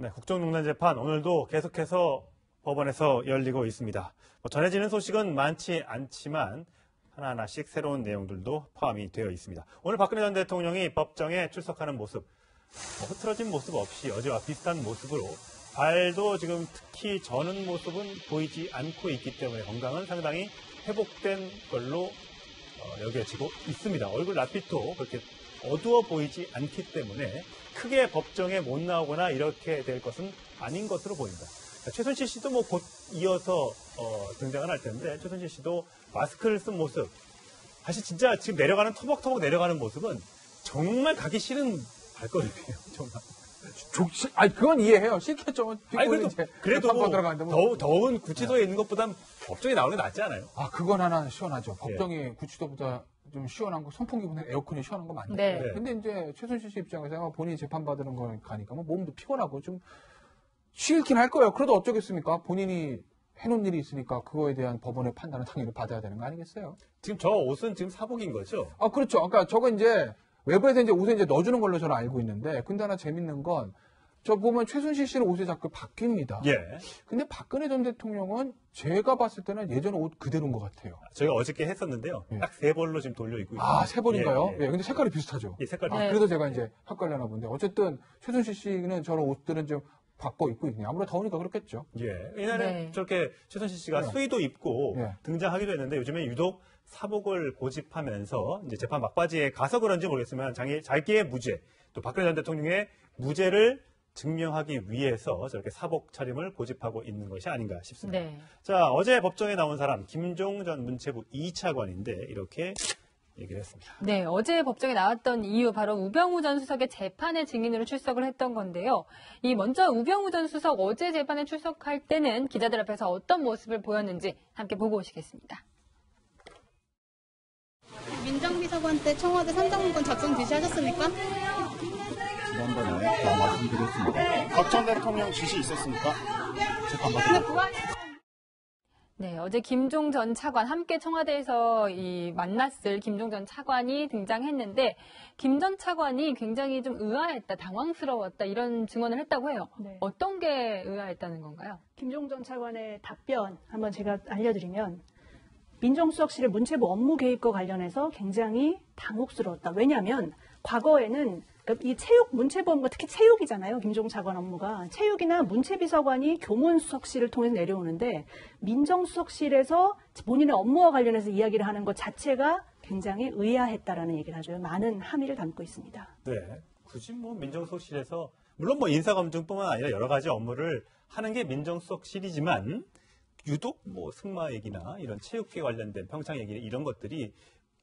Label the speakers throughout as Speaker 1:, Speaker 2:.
Speaker 1: 네, 국정농단 재판 오늘도 계속해서 법원에서 열리고 있습니다. 전해지는 소식은 많지 않지만 하나하나씩 새로운 내용들도 포함이 되어 있습니다. 오늘 박근혜 전 대통령이 법정에 출석하는 모습, 흐트러진 모습 없이 어제와 비슷한 모습으로 발도 지금 특히 저는 모습은 보이지 않고 있기 때문에 건강은 상당히 회복된 걸로 여겨지고 있습니다. 얼굴 낯빛도 그렇게 어두워 보이지 않기 때문에 크게 법정에 못 나오거나 이렇게 될 것은 아닌 것으로 보입니다. 최순실 씨도 뭐 곧 이어서 등장을 할 텐데 최순실 씨도 마스크를 쓴 모습, 사실 진짜 지금 내려가는 터벅터벅 내려가는 모습은 정말 가기 싫은 발걸음이에요. 정말.
Speaker 2: 아니 그건 이해해요. 싫겠죠.
Speaker 1: 아니 그래도 더운 구치소에 있는 것보단 법정에 나오는 게 낫지 않아요?
Speaker 2: 아 그건 하나 시원하죠. 법정이 구치소보다 좀 시원한 거, 선풍기보다 에어컨이 시원한 거 맞네. 네. 근데 이제 최순실 씨 입장에서 본인이 재판받는 거 가니까 뭐 몸도 피곤하고 좀 싫긴 할 거예요. 그래도 어쩌겠습니까? 본인이 해놓은 일이 있으니까 그거에 대한 법원의 판단을 당연히 받아야 되는 거 아니겠어요?
Speaker 1: 지금 저 옷은 지금 사복인 거죠?
Speaker 2: 아 그렇죠. 그러니까 저거 이제 외부에서 이제 옷에 이제 넣어주는 걸로 저는 알고 있는데, 근데 하나 재밌는 건 저 보면 최순실 씨는 옷이 자꾸 바뀝니다.
Speaker 1: 예.
Speaker 2: 근데 박근혜 전 대통령은 제가 봤을 때는 예전 옷 그대로인 것 같아요.
Speaker 1: 저희가 어저께 했었는데요. 예. 딱 세 벌로 지금 돌려 입고 있어요.
Speaker 2: 아, 세 벌인가요?
Speaker 1: 예, 예.
Speaker 2: 예, 근데 색깔이 비슷하죠.
Speaker 1: 예, 색깔이.
Speaker 2: 아, 그래서 제가 이제 헷갈려나 본데 어쨌든 최순실 씨는 저런 옷들은 좀 바꿔 입고 있네요. 아무래도 더우니까 그렇겠죠.
Speaker 1: 예. 옛날에 저렇게 최순실 씨가 수의도 입고 등장하기도 했는데 요즘에 유독 사복을 고집하면서 이제 재판 막바지에 가서 그런지 모르겠지만 자기의 무죄, 또 박근혜 전 대통령의 무죄를 증명하기 위해서 저렇게 사복 차림을 고집하고 있는 것이 아닌가 싶습니다. 네. 자, 어제 법정에 나온 사람 김종 전 문체부 2차관인데 이렇게 얘기를 했습니다.
Speaker 3: 네, 어제 법정에 나왔던 이유 바로 우병우 전 수석의 재판의 증인으로 출석을 했던 건데요. 먼저 우병우 전 수석 어제 재판에 출석할 때는 기자들 앞에서 어떤 모습을 보였는지 함께 보고 오시겠습니다.
Speaker 4: 민정비서관 때 청와대 산정문건 작성 지시하셨습니까?
Speaker 5: 지난번에 다 말씀드렸습니다. 박 전 대통령 지시 있었습니까? 재판받으러.
Speaker 3: 네, 어제 김종 전 차관 함께 청와대에서 만났을 김종 전 차관이 등장했는데 김 전 차관이 굉장히 좀 의아했다, 당황스러웠다 이런 증언을 했다고 해요. 네. 어떤 게 의아했다는 건가요?
Speaker 6: 김종 전 차관의 답변 한번 제가 알려드리면 민정수석실의 문체부 업무 개입과 관련해서 굉장히 당혹스러웠다. 왜냐하면 과거에는 이 문체부 업무가 특히 체육이잖아요. 김종 차관 업무가. 체육이나 문체비서관이 교문수석실을 통해서 내려오는데 민정수석실에서 본인의 업무와 관련해서 이야기를 하는 것 자체가 굉장히 의아했다라는 얘기를 하죠. 많은 함의를 담고 있습니다.
Speaker 1: 네, 굳이 민정수석실에서 물론 인사검증뿐만 아니라 여러 가지 업무를 하는 게 민정수석실이지만 유독 승마 얘기나 이런 체육계 관련된 평창 얘기 이런 것들이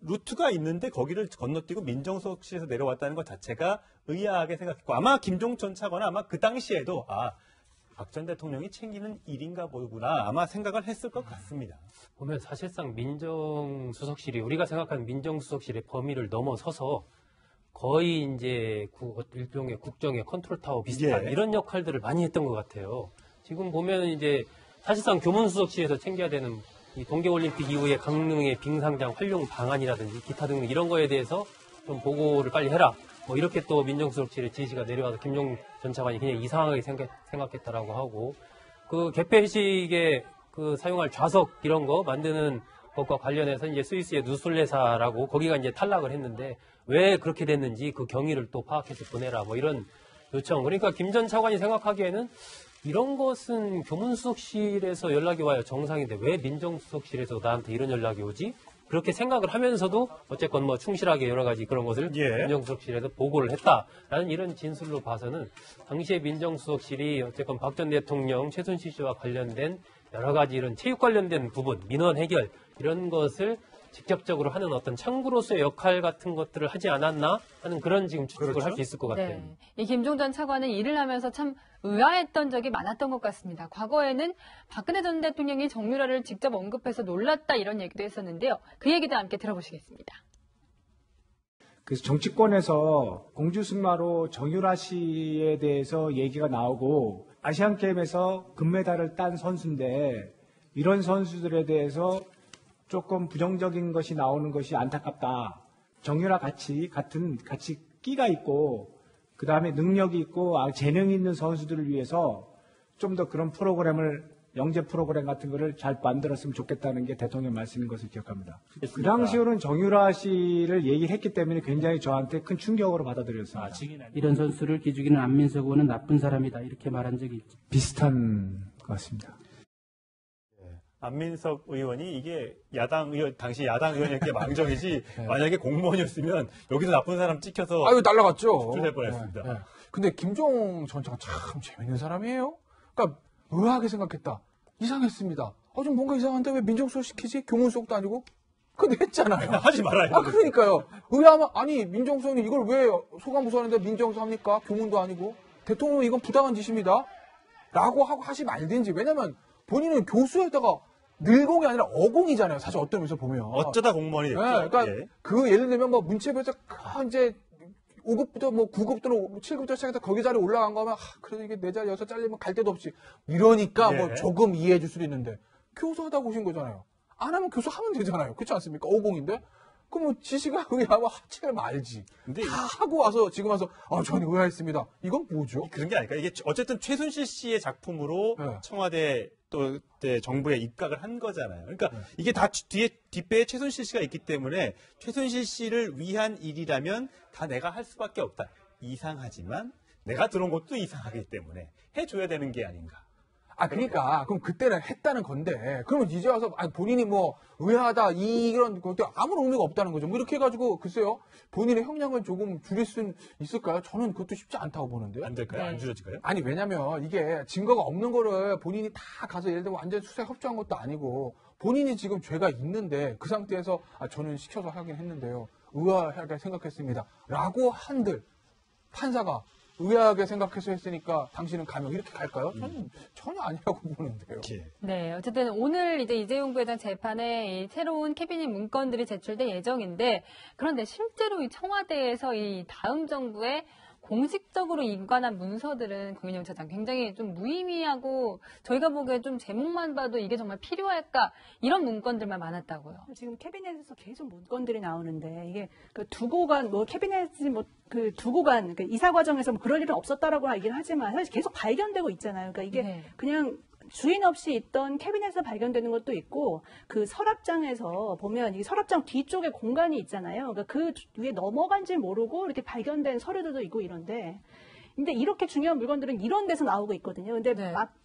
Speaker 1: 루트가 있는데 거기를 건너뛰고 민정수석실에서 내려왔다는 것 자체가 의아하게 생각했고 아마 김종 전 차관은 아마 그 당시에도 박 전 대통령이 챙기는 일인가 보구나 아마 생각을 했을 것 같습니다.
Speaker 7: 보면 사실상 민정수석실이 우리가 생각하는 민정수석실의 범위를 넘어서서 거의 이제 일종의 국정의 컨트롤타워 비슷한 이런 역할들을 많이 했던 것 같아요. 지금 보면 이제 사실상 교문수석실에서 챙겨야 되는 이 동계올림픽 이후에 강릉의 빙상장 활용 방안이라든지 기타 등등 이런 거에 대해서 좀 보고를 빨리 해라. 이렇게 또 민정수석실의 지시가 내려와서 김종 전 차관이 그냥 이상하게 생각했다라고 하고 그 개폐식에 사용할 좌석 이런 거 만드는 것과 관련해서 이제 스위스의 누술레사라고 거기가 이제 탈락을 했는데 왜 그렇게 됐는지 그 경위를 또 파악해서 보내라 이런 요청. 그러니까 김 전 차관이 생각하기에는 이런 것은 교문수석실에서 연락이 와야 정상인데 왜 민정수석실에서 나한테 이런 연락이 오지? 그렇게 생각을 하면서도 어쨌건 충실하게 여러 가지 그런 것을 민정수석실에서 보고를 했다라는 이런 진술로 봐서는 당시에 민정수석실이 어쨌건 박 전 대통령 최순실 씨와 관련된 여러 가지 이런 체육 관련된 부분, 민원 해결 이런 것을 직접적으로 하는 어떤 창구로서의 역할 같은 것들을 하지 않았나 하는 그런 지금 추측을 할 수 있을 것 같아요.
Speaker 3: 네. 이 김종 전 차관은 일을 하면서 참 의아했던 적이 많았던 것 같습니다. 과거에는 박근혜 전 대통령이 정유라를 직접 언급해서 놀랐다 이런 얘기도 했었는데요. 그 얘기도 함께 들어보시겠습니다.
Speaker 8: 그래서 정치권에서 공주승마로 정유라 씨에 대해서 얘기가 나오고 아시안게임에서 금메달을 딴 선수인데 이런 선수들에 대해서 조금 부정적인 것이 나오는 것이 안타깝다. 정유라 같이 끼가 있고 그다음에 능력이 있고 재능이 있는 선수들을 위해서 좀 더 그런 프로그램을 영재 프로그램 같은 거를 잘 만들었으면 좋겠다는 게 대통령 말씀인 것을 기억합니다. 그 당시로는 정유라 씨를 얘기를 했기 때문에 굉장히 저한테 큰 충격으로 받아들였습니다.
Speaker 9: 이런 선수를 기죽이는 안민석 의원은 나쁜 사람이다 이렇게 말한 적이 있죠.
Speaker 8: 비슷한 것 같습니다.
Speaker 1: 안민석 의원이 이게 당시 야당 의원이었기에 망정이지 만약에 공무원이었으면 여기서 나쁜 사람 찍혀서
Speaker 2: 아유 날라갔죠.
Speaker 1: 출될 뻔했습니다.
Speaker 2: 네. 근데 김종 전 차관 참 재밌는 사람이에요. 그러니까 의아하게 생각했다. 이상했습니다. 좀 뭔가 이상한데 왜 민정수석 시키지? 교문수석도 아니고. 그거 냈잖아요.
Speaker 1: 하지 말아요.
Speaker 2: 그러니까요. 의아하면 아니 민정수석이 이걸 왜 소관부서 하는데 민정수석 합니까? 교문도 아니고. 대통령은 이건 부당한 짓입니다. 라고 하고 하지 말든지. 왜냐면 본인은 교수에다가 늘공이 아니라 어공이잖아요. 사실 어떤 면에서 보면.
Speaker 1: 어쩌다 공무원이 됐죠.
Speaker 2: 네, 그러니까 그 예를 들면 뭐 문체부에서 이제 5급부터 뭐 9급부터 7급부터 시작해서 거기 자리에 올라간 거면 그래도 이게 내 자리 여기서 잘리면 갈 데도 없지. 이러니까 뭐 조금 이해해 줄 수도 있는데 교수하다 오신 거잖아요. 안 하면 교수하면 되잖아요. 그렇지 않습니까? 50인데. 그럼 뭐 지시가 의하면 하지 말지. 근데 다 하고 와서 지금 와서 저는 의아했습니다. 이건 뭐죠?
Speaker 1: 그런 게 아닐까. 이게 어쨌든 최순실 씨의 작품으로 청와대 또 정부에 입각을 한 거잖아요. 그러니까 이게 다 뒷배에 최순실 씨가 있기 때문에 최순실 씨를 위한 일이라면 다 내가 할 수밖에 없다. 이상하지만 내가 들어온 것도 이상하기 때문에 해줘야 되는 게 아닌가.
Speaker 2: 그러니까 그럼 그때는 했다는 건데 그러면 이제 와서 본인이 뭐 의아하다 이런 것도 아무런 의미가 없다는 거죠. 뭐 이렇게 해가지고 글쎄요 본인의 형량을 조금 줄일 수 있을까요? 저는 그것도 쉽지 않다고 보는데요.
Speaker 1: 안 될까요? 안 줄여질까요?
Speaker 2: 아니 왜냐면 이게 증거가 없는 거를 본인이 다 가서 예를 들면 완전 수사에 협조한 것도 아니고 본인이 지금 죄가 있는데 그 상태에서 저는 시켜서 하긴 했는데요. 의아하게 생각했습니다. 라고 한들 판사가 의아하게 생각해서 했으니까 당신은 감형 이렇게 갈까요? 저는 전혀 아니라고 보는데요.
Speaker 3: 네, 어쨌든 오늘 이제 이재용 부회장 재판에 이 새로운 캐비닛 문건들이 제출될 예정인데 그런데 실제로 이 청와대에서 이 다음 정부의 공식적으로 인관한 문서들은 권인영 차장 굉장히 좀 무의미하고 저희가 보기에 좀 제목만 봐도 이게 정말 필요할까 이런 문건들만 많았다고요.
Speaker 6: 지금 캐비넷에서 계속 문건들이 나오는데 이게 그 두고 간 뭐 캐비넷이 뭐 그 두고 간 그 이사 과정에서 뭐 그럴 일은 없었다라고 얘기는 하지만 사실 계속 발견되고 있잖아요. 그러니까 이게 그냥 주인 없이 있던 캐비넷에서 발견되는 것도 있고 그 서랍장에서 보면 이 서랍장 뒤쪽에 공간이 있잖아요. 그러니까 그 위에 넘어간지 모르고 이렇게 발견된 서류들도 있고 이런데 근데 이렇게 중요한 물건들은 이런 데서 나오고 있거든요. 근데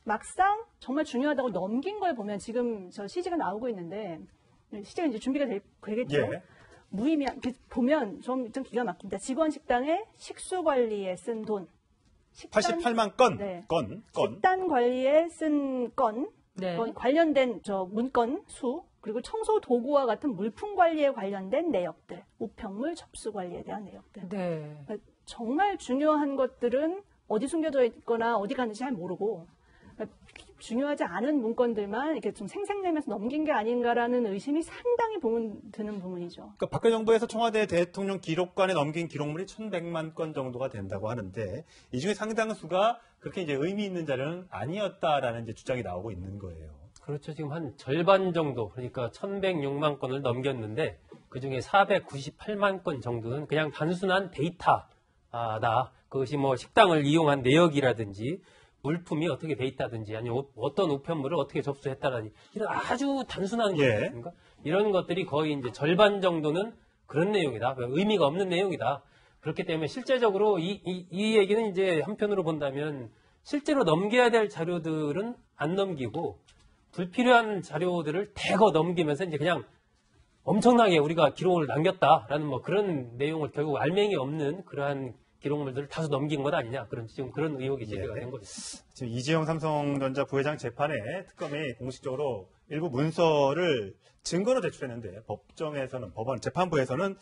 Speaker 6: 막상 정말 중요하다고 넘긴 걸 보면 지금 저 CG가 나오고 있는데 CG가 이제 준비가 되겠죠. 무의미한 보면 좀 기가 막힙니다. 직원 식당에 식수 관리에 쓴 돈.
Speaker 1: 88만 건.
Speaker 6: 식단 관리에 쓴 건. 관련된 저 문건 수. 그리고 청소 도구와 같은 물품 관리에 관련된 내역들. 우편물 접수 관리에 대한 내역들. 그러니까 정말 중요한 것들은 어디 숨겨져 있거나 어디 갔는지 잘 모르고 그러니까 중요하지 않은 문건들만 이렇게 좀 생색내면서 넘긴 게 아닌가라는 의심이 상당히 드는 부분이죠.
Speaker 1: 그러니까 박근혜 정부에서 청와대 대통령 기록관에 넘긴 기록물이 1,100만 건 정도가 된다고 하는데 이 중에 상당수가 그렇게 이제 의미 있는 자료는 아니었다라는 이제 주장이 나오고 있는 거예요.
Speaker 7: 그렇죠. 지금 한 절반 정도, 그러니까 1,106만 건을 넘겼는데 그중에 498만 건 정도는 그냥 단순한 데이터다. 그것이 뭐 식당을 이용한 내역이라든지 물품이 어떻게 돼 있다든지 아니면 어떤 우편물을 어떻게 접수했다든지 이런 아주 단순한 것들인가 이런 것들이 거의 이제 절반 정도는 그런 내용이다. 의미가 없는 내용이다. 그렇기 때문에 실제적으로 이 얘기는 이제 한편으로 본다면 실제로 넘겨야 될 자료들은 안 넘기고 불필요한 자료들을 대거 넘기면서 이제 그냥 엄청나게 우리가 기록을 남겼다라는 뭐 그런 내용을 결국 알맹이 없는 그러한 기록물들을 다수 넘긴 것 아니냐. 지금 그런 의혹이 제기가 된 거죠.
Speaker 1: 지금 이재용 삼성전자 부회장 재판에 특검이 공식적으로 일부 문서를 증거로 제출했는데 법원 재판부에서는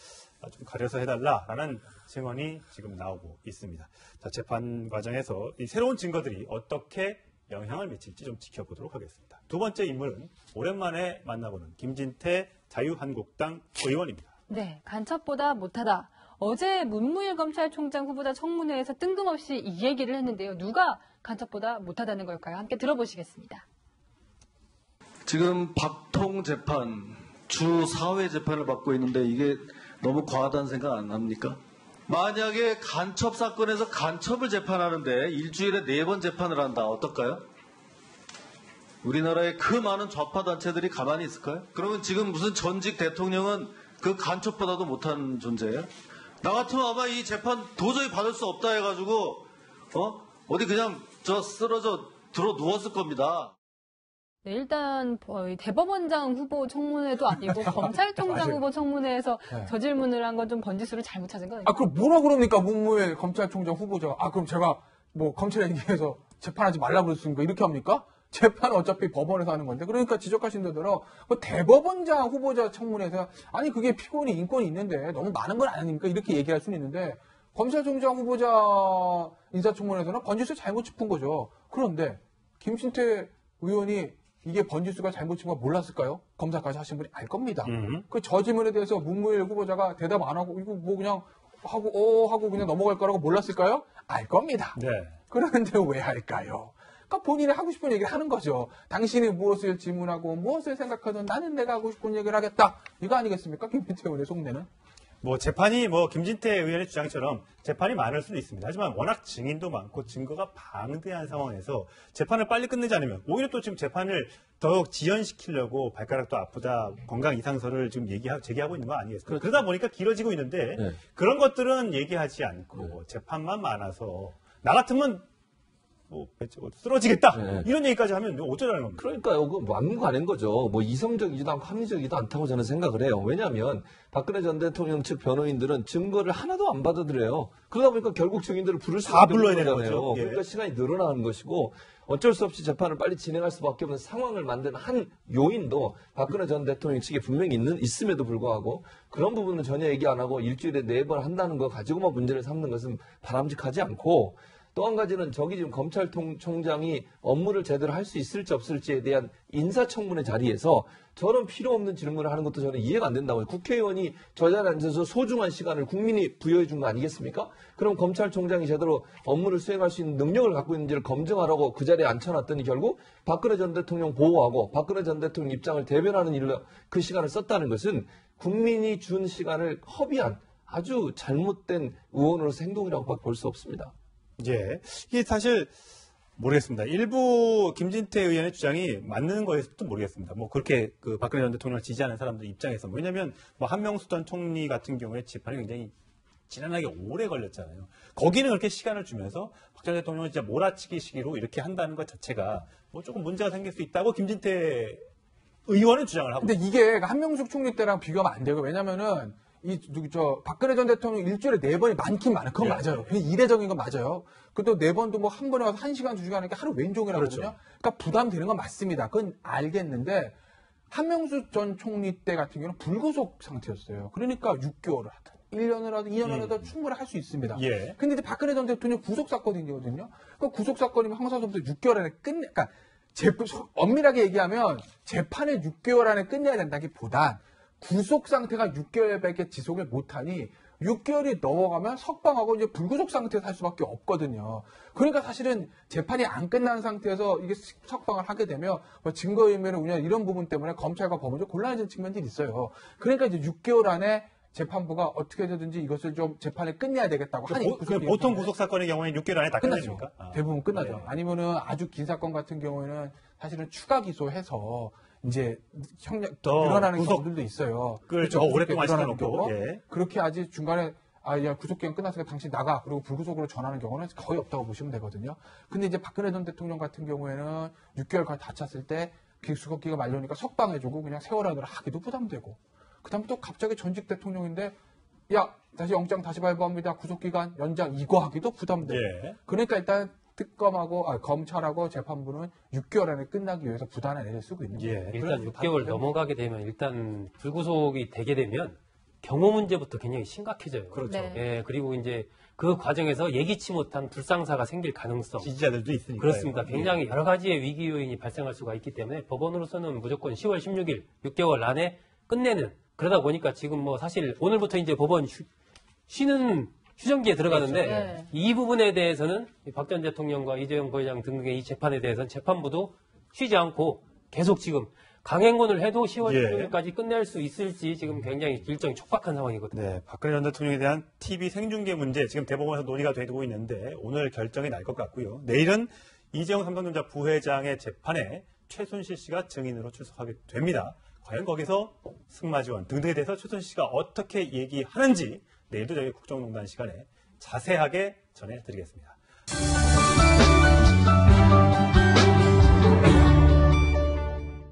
Speaker 1: 좀 가려서 해달라라는 증언이 지금 나오고 있습니다. 자, 재판 과정에서 이 새로운 증거들이 어떻게 영향을 미칠지 좀 지켜보도록 하겠습니다. 두 번째 인물은 오랜만에 만나보는 김진태 자유한국당 의원입니다.
Speaker 3: 네, 간첩보다 못하다. 어제 문무일 검찰총장 후보자 청문회에서 뜬금없이 이 얘기를 했는데요. 누가 간첩보다 못하다는 걸까요? 함께 들어보시겠습니다.
Speaker 10: 지금 박통 재판, 주 4회 재판을 받고 있는데 이게 너무 과하다는 생각 안 합니까? 만약에 간첩 사건에서 간첩을 재판하는데 일주일에 4번 재판을 한다. 어떨까요? 우리나라의 그 많은 좌파 단체들이 가만히 있을까요? 그러면 지금 무슨 전직 대통령은 그 간첩보다도 못한 존재예요? 나 같으면 아마 이 재판 도저히 받을 수 없다 해가지고 어디 그냥 쓰러져 들어 누웠을 겁니다.
Speaker 3: 네, 일단 대법원장 후보 청문회도 아니고 검찰총장 후보 청문회에서
Speaker 2: 네.
Speaker 3: 저 질문을 한 건 좀 번지수를 잘못 찾은 거 아니에요?
Speaker 2: 아, 그럼 뭐라 그럽니까? 문무일 검찰총장 후보자가. 아, 그럼 제가 뭐 검찰에 얘기해서 재판하지 말라고 그랬으니까 이렇게 합니까? 재판은 어차피 법원에서 하는 건데. 그러니까 지적하신 대로 그 대법원장 후보자 청문회에서 아니 그게 피고인이 인권이 있는데 너무 많은 건 아닙니까? 이렇게 얘기할 수는 있는데 검찰총장 후보자 인사청문회에서는 번지수 잘못 짚은 거죠. 그런데 김신태 의원이 이게 번지수가 잘못 짚은 거 몰랐을까요? 검사까지 하신 분이 알 겁니다. 그 저 질문에 대해서 문무일 후보자가 대답 안 하고 이거 뭐 그냥 하고 그냥 넘어갈 거라고 몰랐을까요? 알 겁니다.
Speaker 1: 네.
Speaker 2: 그런데 왜 할까요? 그러니까 본인이 하고 싶은 얘기를 하는 거죠. 당신이 무엇을 질문하고 무엇을 생각하든 나는 내가 하고 싶은 얘기를 하겠다. 이거 아니겠습니까? 김진태 의원의 속내는.
Speaker 1: 뭐 재판이 김진태 의원의 주장처럼 재판이 많을 수도 있습니다. 하지만 워낙 증인도 많고 증거가 방대한 상황에서 재판을 빨리 끝내지 않으면 오히려 또 지금 재판을 더욱 지연시키려고 발가락도 아프다, 건강 이상설을 지금 제기하고 있는 거 아니겠습니까? 그러다 보니까 길어지고 있는데
Speaker 11: 네.
Speaker 1: 그런 것들은 얘기하지 않고 재판만 많아서 나 같으면 쓰러지겠다
Speaker 11: 네.
Speaker 1: 이런 얘기까지 하면 어쩌자는 겁니까?
Speaker 11: 그러니까요. 그 맞는 거 아닌 거죠. 뭐 이성적이지도 않고 합리적이지도 않다고 저는 생각을 해요. 왜냐하면 박근혜 전 대통령 측 변호인들은 증거를 하나도 안 받아들여요. 그러다 보니까 결국 증인들을 부를 수밖에
Speaker 1: 불러야
Speaker 11: 없는
Speaker 1: 되는
Speaker 11: 거잖아요.
Speaker 1: 거죠. 예.
Speaker 11: 그러니까 시간이 늘어나는 것이고 어쩔 수 없이 재판을 빨리 진행할 수밖에 없는 상황을 만든 한 요인도 박근혜 전 대통령 측에 분명히 있음에도 불구하고 그런 부분은 전혀 얘기 안 하고 일주일에 4번 한다는 거 가지고만 문제를 삼는 것은 바람직하지 않고 또 한 가지는 저기 지금 검찰총장이 업무를 제대로 할 수 있을지 없을지에 대한 인사청문회 자리에서 저런 필요 없는 질문을 하는 것도 저는 이해가 안 된다고요. 국회의원이 저 자리에 앉아서 소중한 시간을 국민이 부여해 준 거 아니겠습니까? 그럼 검찰총장이 제대로 업무를 수행할 수 있는 능력을 갖고 있는지를 검증하라고 그 자리에 앉혀놨더니 결국 박근혜 전 대통령 보호하고 박근혜 전 대통령 입장을 대변하는 일로 그 시간을 썼다는 것은 국민이 준 시간을 허비한 아주 잘못된 의원으로서 행동이라고 볼 수 없습니다.
Speaker 1: 예. 이게 사실 모르겠습니다. 일부 김진태 의원의 주장이 맞는 거에서도 모르겠습니다. 그렇게 박근혜 전 대통령을 지지하는 사람들 입장에서. 왜냐면 한명수 전 총리 같은 경우에 재판이 굉장히 지난하게 오래 걸렸잖아요. 거기는 그렇게 시간을 주면서 박 전 대통령을 진짜 몰아치기 시기로 이렇게 한다는 것 자체가 조금 문제가 생길 수 있다고 김진태 의원은 주장을 하고.
Speaker 2: 근데 이게 한명숙 총리 때랑 비교하면 안 되고 왜냐면은 박근혜 전 대통령 일주일에 4번이 많긴 많아요. 그건 맞아요. 이례적인 건 맞아요. 그것도 4번도 한 번에 와서 1시간, 2시간 하니까 하루 왼종일 하거든요.
Speaker 1: 그렇죠.
Speaker 2: 그러니까 부담되는 건 맞습니다. 그건 알겠는데 한명숙 전 총리 때 같은 경우는 불구속 상태였어요. 그러니까 6개월을 하든 1년을 하든 2년을 하든 충분히 할 수 있습니다.
Speaker 1: 예.
Speaker 2: 근데 이제 박근혜 전 대통령 구속 사건이거든요. 그 구속 사건이면 항소심에서 6개월 안에 그러니까 엄밀하게 얘기하면 재판을 6개월 안에 끝내야 된다기보단 구속 상태가 6개월밖에 지속을 못하니 6개월이 넘어가면 석방하고 이제 불구속 상태에서 할 수밖에 없거든요. 그러니까 사실은 재판이 안 끝난 상태에서 이게 석방을 하게 되면 증거인멸을 운영 이런 부분 때문에 검찰과 법은 좀 곤란해진 측면들이 있어요. 그러니까 이제 6개월 안에 재판부가 어떻게 되든지 이것을 좀 재판을 끝내야 되겠다고 하니
Speaker 1: 보통 구속 사건의 경우에는 6개월 안에 다
Speaker 2: 끝나죠.
Speaker 1: 끝납니까?
Speaker 2: 대부분 끝나죠.
Speaker 1: 네.
Speaker 2: 아니면은 아주 긴 사건 같은 경우에는 사실은 추가 기소해서 이제 늘어나는 경우들도 있어요.
Speaker 1: 그렇죠. 오랫동안 시켜놓고. 예.
Speaker 2: 그렇게 아직 중간에 구속기간 끝났으니까 당신 나가 그리고 불구속으로 전하는 경우는 거의 없다고 보시면 되거든요. 근데 이제 박근혜 전 대통령 같은 경우에는 6개월까지 다 찼을 때 구속기가 만료니까 석방해주고 그냥 세월하느라 하기도 부담되고 그다음에 또 갑자기 전직 대통령인데 다시 영장 다시 발부합니다. 구속기간 연장 이거 하기도 부담되고
Speaker 1: 예.
Speaker 2: 그러니까 일단 검찰하고 재판부는 6개월 안에 끝나기 위해서 부단한 애를 쓰고 있는 거예요.
Speaker 7: 일단 6개월 넘어가게 되면 일단 불구속이 되게 되면 경호 문제부터 굉장히 심각해져요.
Speaker 1: 그렇죠.
Speaker 3: 네.
Speaker 7: 예, 그리고 이제 그 과정에서 예기치 못한 불상사가 생길 가능성.
Speaker 1: 지지자들도 있으니까.
Speaker 7: 그렇습니다. 굉장히 여러 가지의 위기 요인이 발생할 수가 있기 때문에 법원으로서는 무조건 10월 16일 6개월 안에 끝내는 그러다 보니까 지금 사실 오늘부터 이제 법원 쉬는 휴전기에 들어가는데
Speaker 3: 그렇죠. 네.
Speaker 7: 이 부분에 대해서는 박 전 대통령과 이재용 부회장 등등의 이 재판에 대해서는 재판부도 쉬지 않고 계속 지금 강행군을 해도 10월
Speaker 1: 예.
Speaker 7: 16일까지 끝낼 수 있을지 지금 굉장히 일정이 촉박한 상황이거든요.
Speaker 1: 네, 박근혜 전 대통령에 대한 TV 생중계 문제 지금 대법원에서 논의가 되고 있는데 오늘 결정이 날 것 같고요. 내일은 이재용 삼성전자 부회장의 재판에 최순실 씨가 증인으로 출석하게 됩니다. 과연 거기서 승마지원 등등에 대해서 최순실 씨가 어떻게 얘기하는지 내일도 저희 국정농단 시간에 자세하게 전해드리겠습니다.